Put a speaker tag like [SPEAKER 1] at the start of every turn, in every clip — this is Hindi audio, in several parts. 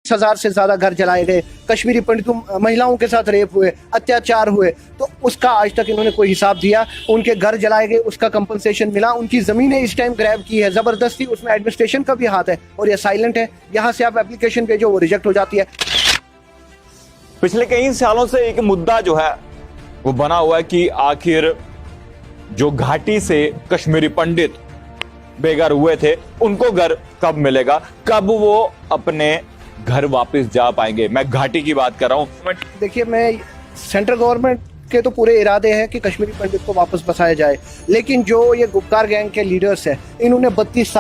[SPEAKER 1] 1000 से ज्यादा घर जलाए गए, कश्मीरी पंडितों महिलाओं के साथ रेप हुए, अत्याचार हुए, तो उसका आज तक इन्होंने कोई हिसाब दिया? उनके घर जलाए गए, उसका कंपनसेशन मिला? उनकी जमीनें इस टाइम ग्रैब की है जबरदस्ती, उसमें एडमिनिस्ट्रेशन का भी हाथ है और ये साइलेंट है। यहाँ से आप एप्लीकेशन भेजो, वो रिजेक्ट हो जाती है।
[SPEAKER 2] पिछले कई सालों से एक मुद्दा जो है वो बना हुआ है कि आखिर जो घाटी से कश्मीरी पंडित बेघर हुए थे उनको घर कब मिलेगा, कब वो अपने घर वापस जा पाएंगे। मैं घाटी की बात कर रहा हूं।
[SPEAKER 1] देखिए, मैं सेंट्रल गवर्नमेंट के तो पूरे इरादे हैं कि कश्मीरी पंडित को वापस बसाया जाए, लेकिन जो ये गुप्कार गैंग के लीडर्स हैं, इन्होंने 32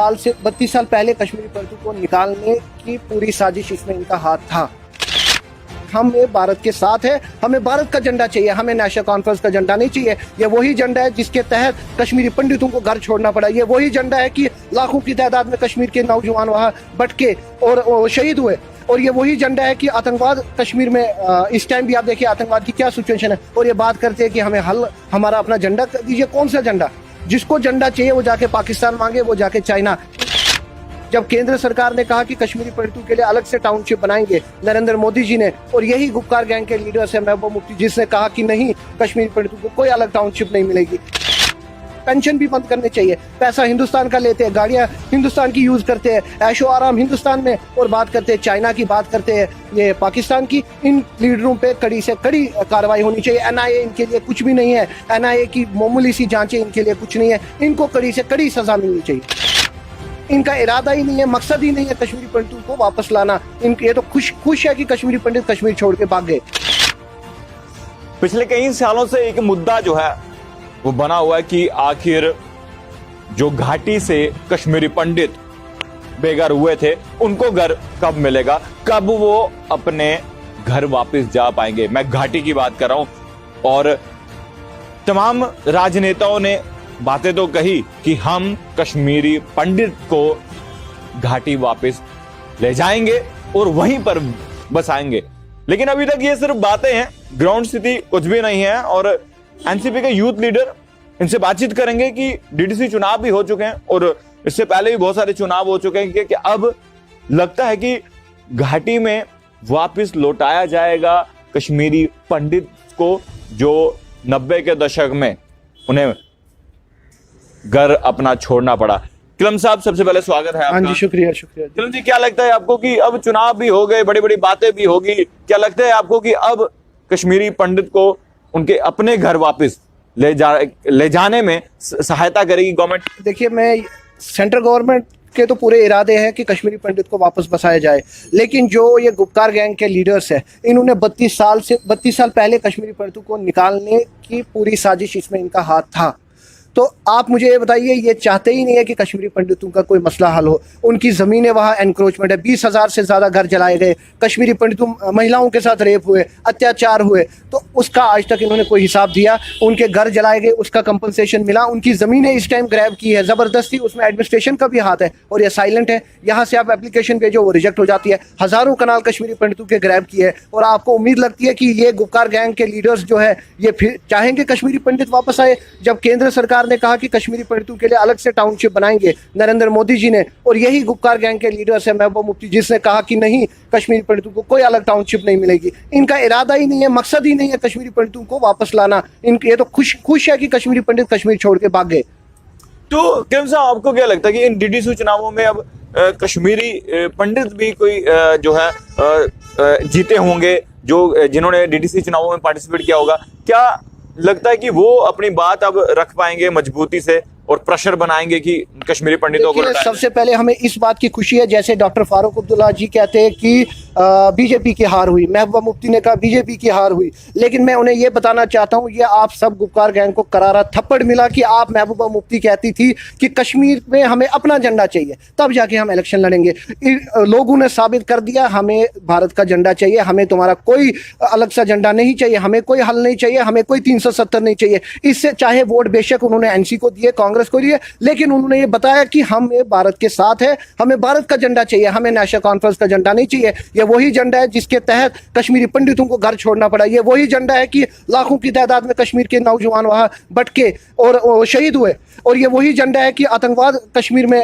[SPEAKER 1] साल पहले कश्मीरी पंडितों को निकालने की पूरी साजिश, इसमें इनका हाथ था। हम भारत के साथ है, हमें भारत का झंडा चाहिए, हमें नेशनल कॉन्फ्रेंस का झंडा नहीं चाहिए। ये वही झंडा है जिसके तहत कश्मीरी पंडितों को घर छोड़ना पड़ा। ये वही झंडा है कि लाखों की तादाद में कश्मीर के नौजवान वहां भटके और शहीद हुए। और ये वही झंडा है कि आतंकवाद कश्मीर में इस टाइम भी आप देखिए आतंकवाद की क्या सिचुएशन है। और ये बात करते हैं कि हमें हमारा अपना झंडा दीजिए। कौन सा झंडा? जिसको झंडा चाहिए वो जाके पाकिस्तान मांगे, वो जाके चाइना। जब केंद्र सरकार ने कहा कि कश्मीरी पंडितों के लिए अलग से टाउनशिप बनाएंगे, नरेंद्र मोदी जी ने, और यही गुप्कार गैंग के लीडर्स है महबूबा मुफ्ती, जिसने कहा कि नहीं, कश्मीरी पंडितों को कोई अलग टाउनशिप नहीं मिलेगी। पेंशन भी बंद करने चाहिए। पैसा हिंदुस्तान का लेते हैं, गाड़ियां हिंदुस्तान की यूज करते हैं, ऐशो आराम हिंदुस्तान में, और बात करते हैं चाइना की, बात करते हैं ये पाकिस्तान की। इन लीडरों पे कड़ी से कड़ी कार्रवाई होनी चाहिए। एनआईए इनके लिए कुछ भी नहीं है, एनआईए की मामूली सी जांचें इनके लिए कुछ नहीं है। इनको कड़ी से कड़ी सजा मिलनी चाहिए। इनका इरादा ही नहीं है, मकसद ही नहीं है कश्मीरी पंडितों को वापस लाना। ये तो खुश है कि कश्मीरी पंडित कश्मीर छोड़ के भाग गए।
[SPEAKER 2] पिछले कई सालों से एक मुद्दा जो है वो बना हुआ है कि आखिर जो घाटी से कश्मीरी पंडित बेघर हुए थे उनको घर कब मिलेगा, कब वो अपने घर वापस जा पाएंगे। मैं घाटी की बात कर रहा हूं। और तमाम राजनेताओं ने बातें तो कही कि हम कश्मीरी पंडित को घाटी वापस ले जाएंगे और वहीं पर बसाएंगे, लेकिन अभी तक ये सिर्फ बातें हैं, ग्राउंड स्थिति कुछ भी नहीं है। और एनसीपी के यूथ लीडर, इनसे बातचीत करेंगे कि डीडीसी चुनाव भी हो चुके हैं और इससे पहले भी बहुत सारे चुनाव हो चुके हैं कि अब लगता है कि घाटी में वापस लौटाया जाएगा कश्मीरी पंडित को, जो 90 के दशक में उन्हें घर अपना छोड़ना पड़ा। किलम साहब, सबसे पहले स्वागत है आपका।
[SPEAKER 1] हाँ जी, शुक्रिया।
[SPEAKER 2] किलम जी, क्या लगता है आपको कि अब चुनाव भी हो गए, बड़ी बड़ी बातें भी होगी, क्या लगता है आपको कि अब कश्मीरी पंडित को उनके अपने घर वापस ले जाने में सहायता करेगी गवर्नमेंट?
[SPEAKER 1] देखिए, मैं सेंट्रल गवर्नमेंट के तो पूरे इरादे हैं कि कश्मीरी पंडित को वापस बसाया जाए, लेकिन जो ये गुप्कार गैंग के लीडर्स हैं, इन्होंने 32 साल पहले कश्मीरी पंडितों को निकालने की पूरी साजिश, इसमें इनका हाथ था। तो आप मुझे ये बताइए, ये चाहते ही नहीं है कि कश्मीरी पंडितों का कोई मसला हल हो। उनकी ज़मीनें वहाँ एनक्रोचमेंट है, 20,000 से ज़्यादा घर जलाए गए, कश्मीरी पंडितों महिलाओं के साथ रेप हुए, अत्याचार हुए, तो उसका आज तक इन्होंने कोई हिसाब दिया? उनके घर जलाए गए, उसका कंपनसेशन मिला? उनकी ज़मीनें इस टाइम ग्रैब की है ज़बरदस्ती, उसमें एडमिनिस्ट्रेशन का भी हाथ है और ये साइलेंट है। यहाँ से आप एप्लीकेशन भेजो, वो रिजेक्ट हो जाती है। हज़ारों कनाल कश्मीरी पंडितों के ग्रैब की है और आपको उम्मीद लगती है कि ये गुप्कार गैंग के लीडर्स जो है ये फिर चाहेंगे कश्मीरी पंडित वापस आए? जब केंद्र सरकार ने कहा कि कश्मीरी पंडितों के लिए अलग से टाउनशिप बनाएंगे, नरेंद्र मोदी जी ने, और यही गुप्कार गैंग के लीडर्स है महबूबा मुफ्ती, जिसने कहा कि नहीं, कश्मीरी पंडितों को कोई अलग टाउनशिप नहीं मिलेगी। इनका इरादा ही नहीं है, मकसद ही नहीं है कश्मीरी पंडितों को वापस लाना। ये तो खुश है कि कश्मीरी पंडित कश्मीर छोड़ के भाग गए।
[SPEAKER 2] तो किलम साहब, आपको क्या लगता है कि इन डीडीसी चुनावों में अब कश्मीरी पंडित भी कोई जो है जीते होंगे, जो जिन्होंने डीडीसी चुनावों में पार्टिसिपेट किया होगा, क्या लगता है कि वो अपनी बात अब रख पाएंगे मजबूती से और प्रेशर बनाएंगे कि कश्मीरी पंडितों को?
[SPEAKER 1] सबसे पहले हमें इस बात की खुशी है, जैसे डॉक्टर फारूक अब्दुल्ला जी कहते हैं कि बीजेपी की हार हुई, महबूबा मुफ्ती ने कहा बीजेपी की हार हुई, लेकिन मैं उन्हें यह बताना चाहता हूं, ये आप सब गुप्कार गैंग को करारा थप्पड़ मिला कि आप, महबूबा मुफ्ती कहती थी कि कश्मीर में हमें अपना झंडा चाहिए, तब जाके हम इलेक्शन लड़ेंगे। लोगों ने साबित कर दिया, हमें भारत का झंडा चाहिए, हमें तुम्हारा कोई अलग सा झंडा नहीं चाहिए, हमें कोई हल नहीं चाहिए, हमें कोई 370 नहीं चाहिए। इससे चाहे वोट बेशक उन्होंने एनसी को दिए, कांग्रेस को दिए, लेकिन उन्होंने ये बताया कि हम भारत के साथ है, हमें भारत का झंडा चाहिए, हमें नेशनल कॉन्फ्रेंस का झंडा नहीं चाहिए। ये वही झंडा है जिसके तहत कश्मीरी पंडितों को घर छोड़ना पड़ा। ये वही झंडा है कि लाखों की तादाद में कश्मीर के नौजवान वहाँ भटके और शहीद हुए। और ये वही झंडा है कि आतंकवाद कश्मीर में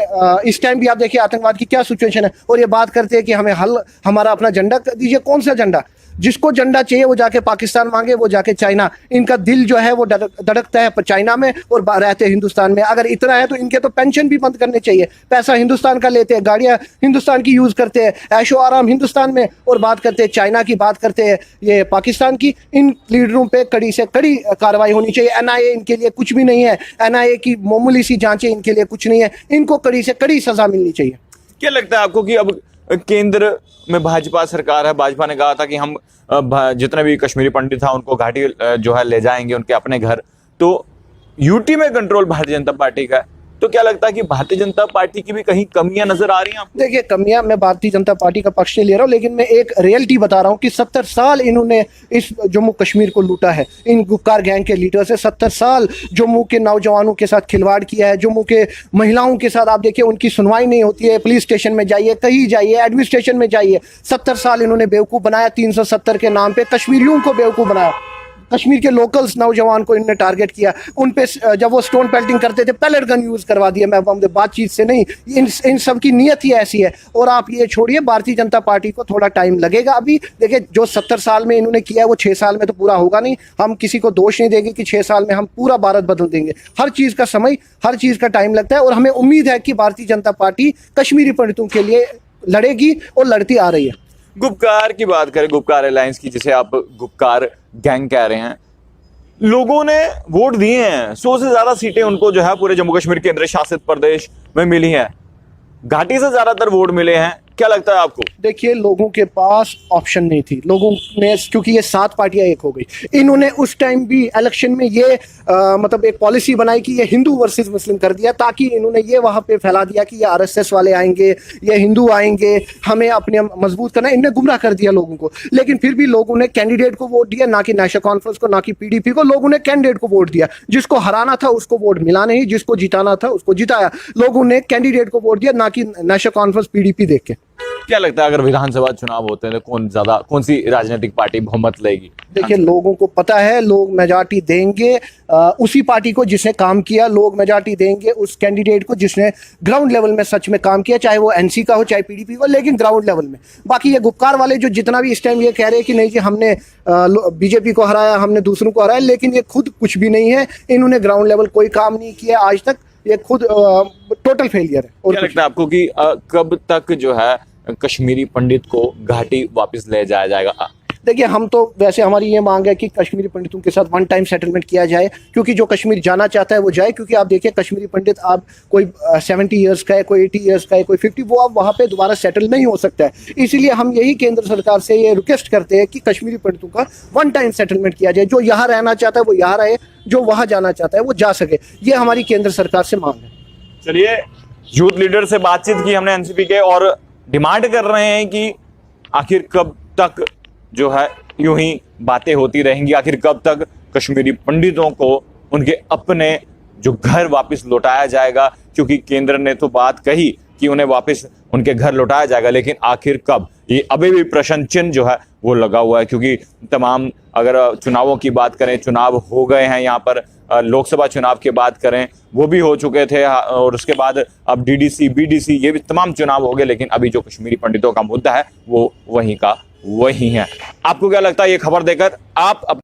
[SPEAKER 1] इस टाइम भी आप देखिए आतंकवाद की क्या सिचुएशन है। और ये बात करते हैं कि हमें हल हमारा अपना झंडा दीजिए। कौन सा झंडा? जिसको झंडा चाहिए वो जाके पाकिस्तान मांगे, वो जाके चाइना। इनका दिल जो है वो धड़कता है चाइना में और रहते हिंदुस्तान में। अगर इतना है तो इनके तो पेंशन भी बंद करने चाहिए। पैसा हिंदुस्तान का लेते हैं, गाड़ियां हिंदुस्तान की यूज करते हैं, ऐशो आराम हिंदुस्तान में, और बात करते हैं चाइना की, बात करते हैं ये पाकिस्तान की। इन लीडरों पे कड़ी से कड़ी कार्रवाई होनी चाहिए। एनआईए इनके लिए कुछ भी नहीं है। एनआईए की मामूली सी जांचें इनके लिए कुछ नहीं है। इनको कड़ी से कड़ी सजा मिलनी चाहिए।
[SPEAKER 2] क्या लगता है आपको कि अब केंद्र में भाजपा सरकार है, भाजपा ने कहा था कि हम जितने भी कश्मीरी पंडित था उनको घाटी जो है ले जाएंगे उनके अपने घर, तो यूटी में कंट्रोल भारतीय जनता पार्टी का है, तो क्या लगता है कि भारतीय जनता पार्टी की भी कहीं कमियां नजर आ रही हैं आपको?
[SPEAKER 1] देखिए, कमियां, मैं भारतीय जनता पार्टी का पक्ष नहीं ले रहा हूं, लेकिन मैं एक रियलिटी बता रहा हूं कि 70 साल इन्होंने इस जम्मू कश्मीर को लूटा है। इन गुपकार गैंग के लीडर से 70 साल जम्मू के नौजवानों के साथ खिलवाड़ किया है। जम्मू के महिलाओं के साथ आप देखिए उनकी सुनवाई नहीं होती है। पुलिस स्टेशन में जाइए, कहीं जाइए, एडमिनिस्ट्रेशन में जाइए, 70 साल इन्होंने बेवकूफ़ बनाया। 370 के नाम पे कश्मीरियों को बेवकूफ़ बनाया। कश्मीर के लोकल्स नौजवान को इन्होंने टारगेट किया। उन पे जब वो स्टोन पेल्टिंग करते थे पैलेट गन यूज करवा दिया। मैं बातचीत से नहीं, इन सब की नीयत ही ऐसी है। और आप ये छोड़िए, भारतीय जनता पार्टी को थोड़ा टाइम लगेगा। अभी देखिए, जो 70 साल में इन्होंने किया है वो 6 साल में तो पूरा होगा नहीं। हम किसी को दोष नहीं देंगे कि 6 साल में हम पूरा भारत बदल देंगे। हर चीज़ का समय, हर चीज़ का टाइम लगता है। और हमें उम्मीद है कि भारतीय जनता पार्टी कश्मीरी पंडितों के लिए लड़ेगी और लड़ती आ रही है।
[SPEAKER 2] गुपकार की बात करें, गुपकार अलायंस की, जिसे आप गुपकार गैंग कह रहे हैं, लोगों ने वोट दिए हैं। 100 से ज्यादा सीटें उनको जो है पूरे जम्मू कश्मीर केंद्र शासित प्रदेश में मिली हैं। घाटी से ज्यादातर वोट मिले हैं। क्या लगता है आपको?
[SPEAKER 1] देखिए, लोगों के पास ऑप्शन नहीं थी। लोगों ने, क्योंकि ये 7 पार्टियां एक हो गई, इन्होंने उस टाइम भी इलेक्शन में ये मतलब एक पॉलिसी बनाई कि ये हिंदू वर्सेस मुस्लिम कर दिया, ताकि इन्होंने ये वहां पे फैला दिया कि ये आरएसएस वाले आएंगे, ये हिंदू आएंगे, हमें अपने मजबूत करना। इनने गुमराह कर दिया लोगों को। लेकिन फिर भी लोगों ने कैंडिडेट को वोट दिया, ना कि नेशनल कॉन्फ्रेंस को, ना कि पीडीपी को। लोगों ने कैंडिडेट को वोट दिया। जिसको हराना था उसको वोट मिला नहीं, जिसको जिताना था उसको जिताया। लोगों ने कैंडिडेट को वोट दिया, ना कि नेशनल कॉन्फ्रेंस पीडीपी देख के।
[SPEAKER 2] क्या लगता है अगर विधानसभा चुनाव होते हैं तो कौन सी राजनीतिक पार्टी बहुमत लेगी?
[SPEAKER 1] देखिए, लोगों को पता है, लोग मेजॉरिटी देंगे उसी पार्टी को जिसने काम किया। लोग मेजॉरिटी देंगे उस कैंडिडेट को जिसने ग्राउंड लेवल में सच में काम किया, चाहे वो एनसी का हो चाहे पीडीपी हो, लेकिन ग्राउंड लेवल में। बाकी ये गुपकार वाले जो जितना भी इस टाइम ये कह रहे हैं कि नहीं जी हमने बीजेपी को हराया, हमने दूसरों को हराया, लेकिन ये खुद कुछ भी नहीं है। इन्होंने ग्राउंड लेवल कोई काम नहीं किया आज तक। ये खुद टोटल फेलियर है। और
[SPEAKER 2] क्या लगता है आपको कि कब तक जो है कश्मीरी पंडित को घाटी वापस ले जाया जाएगा?
[SPEAKER 1] देखिए, हम तो वैसे हमारी ये मांग है कि कश्मीरी पंडितों के साथ वन टाइम सेटलमेंट किया जाए, क्योंकि जो कश्मीर जाना चाहता है वो जाए। क्योंकि आप देखिए, कश्मीरी पंडित आप कोई 70 ईयर्स का है, कोई 80 ईयर्स का है, कोई 50, वो आप वहाँ पे दोबारा सेटल नहीं हो सकता है। इसीलिए हम यही केंद्र सरकार से ये रिक्वेस्ट करते हैं कि कश्मीरी पंडितों का वन टाइम सेटलमेंट किया जाए। जो यहाँ रहना चाहता है वो यहाँ रहे, जो वहाँ जाना चाहता है वो जा सके। ये हमारी केंद्र सरकार से मांग है।
[SPEAKER 2] चलिए, यूथ लीडर से बातचीत की हमने एनसीपी के, और डिमांड कर रहे हैं कि आखिर कब तक जो है यूं ही बातें होती रहेंगी, आखिर कब तक कश्मीरी पंडितों को उनके अपने जो घर वापस लौटाया जाएगा। क्योंकि केंद्र ने तो बात कही कि उन्हें वापस उनके घर लौटाया जाएगा, लेकिन आखिर कब, ये अभी भी प्रश्न चिन्ह जो है वो लगा हुआ है। क्योंकि तमाम, अगर चुनावों की बात करें, चुनाव हो गए हैं यहाँ पर। लोकसभा चुनाव की बात करें, वो भी हो चुके थे, और उसके बाद अब डीडीसी, बीडीसी, ये भी तमाम चुनाव हो गए, लेकिन अभी जो कश्मीरी पंडितों का मुद्दा है वो वहीं का वही है। आपको क्या लगता है ये खबर देकर? आप